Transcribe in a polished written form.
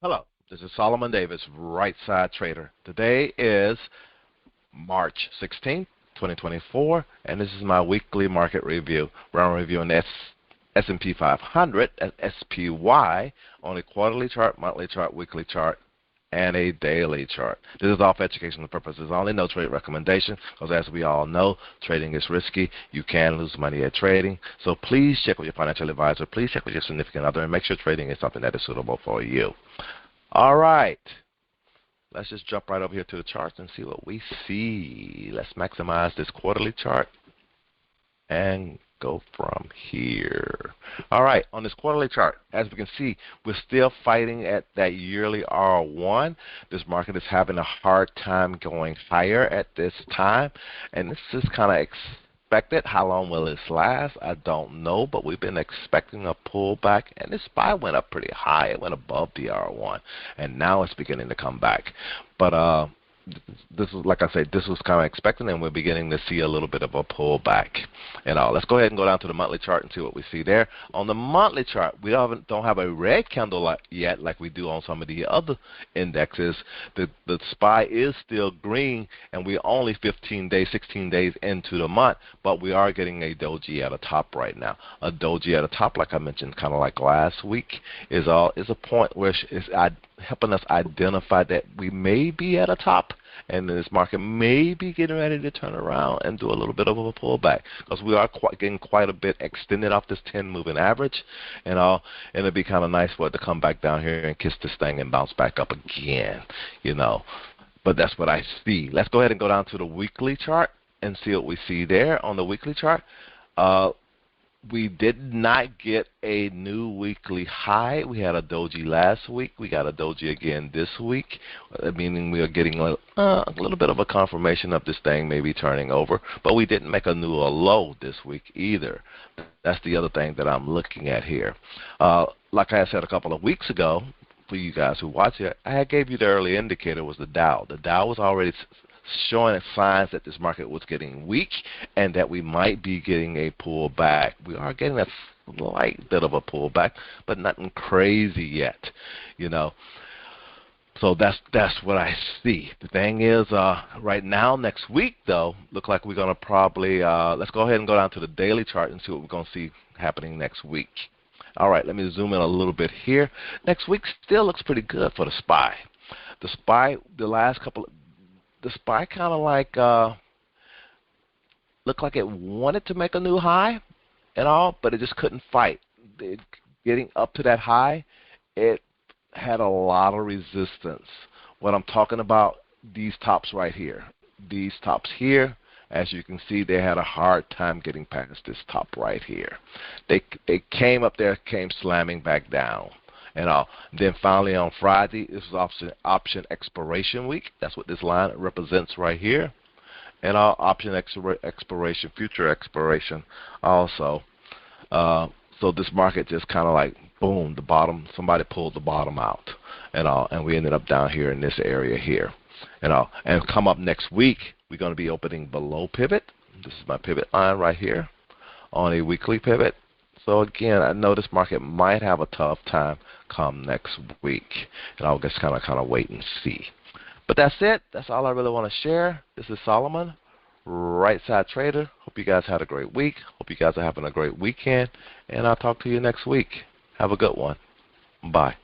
Hello, this is Solomon Davis, Right Side Trader. Today is March 16th, 2024, and this is my weekly market review where I'm reviewing the S&P 500 at SPY on a quarterly chart, monthly chart, weekly chart, and a daily chart. This is all for educational purposes only, no trade recommendation, because as we all know, trading is risky. You can lose money at trading. So please check with your financial advisor. Please check with your significant other and make sure trading is something that is suitable for you. All right. Let's just jump right over here to the charts and see what we see. Let's maximize this quarterly chart and go from here. All right, on this quarterly chart, as we can see, we're still fighting at that yearly R1. This market is having a hard time going higher at this time, and this is kind of expected. How long will this last? I don't know, but we've been expecting a pullback, and this SPY went up pretty high. It went above the R1, and now it's beginning to come back. But this is, like I said, this was kind of expected, and we're beginning to see a little bit of a pullback. And let's go ahead and go down to the monthly chart and see what we see there. On the monthly chart, we don't have a red candle yet like we do on some of the other indexes. The SPY is still green, and we're only 15 days, 16 days into the month, but we are getting a doji at a top right now. A doji at a top, like I mentioned, kind of like last week, is a point where it's helping us identify that we may be at a top, and this market may be getting ready to turn around and do a little bit of a pullback, because we are getting quite a bit extended off this 10 moving average, and it'd be kind of nice for it to come back down here and kiss this thing and bounce back up again, But that's what I see. Let's go ahead and go down to the weekly chart and see what we see there. On the weekly chart, we did not get a new weekly high. We had a doji last week. We got a doji again this week, meaning we are getting a little bit of a confirmation of this thing maybe turning over. But we didn't make a new low this week either. That's the other thing that I'm looking at here. Like I said a couple of weeks ago, for you guys who watch it, I gave you the early indicator was the Dow. The Dow was already showing signs that this market was getting weak and that we might be getting a pullback. We are getting a slight bit of a pullback, but nothing crazy yet, So that's what I see. The thing is, right now, next week, though, look like we're going to probably, let's go ahead and go down to the daily chart and see what we're going to see happening next week. All right, let me zoom in a little bit here. Next week still looks pretty good for the SPY. The SPY, the SPY kind of like looked like it wanted to make a new high and all, but it just couldn't fight. Getting up to that high, it had a lot of resistance. What I'm talking about, these tops right here. These tops here, as you can see, they had a hard time getting past this top right here. They came up there, came slamming back down. And then finally on Friday, this was option expiration week. That's what this line represents right here. And option expiration, future expiration also. So this market just kind of like, boom, the bottom, somebody pulled the bottom out. And we ended up down here in this area here. And come up next week, we're going to be opening below pivot. This is my pivot line right here on a weekly pivot. So again, I know this market might have a tough time come next week, and I'll just kind of wait and see. But that's it. That's all I really want to share. This is Solomon, Right Side Trader. Hope you guys had a great week. Hope you guys are having a great weekend, and I'll talk to you next week. Have a good one. Bye.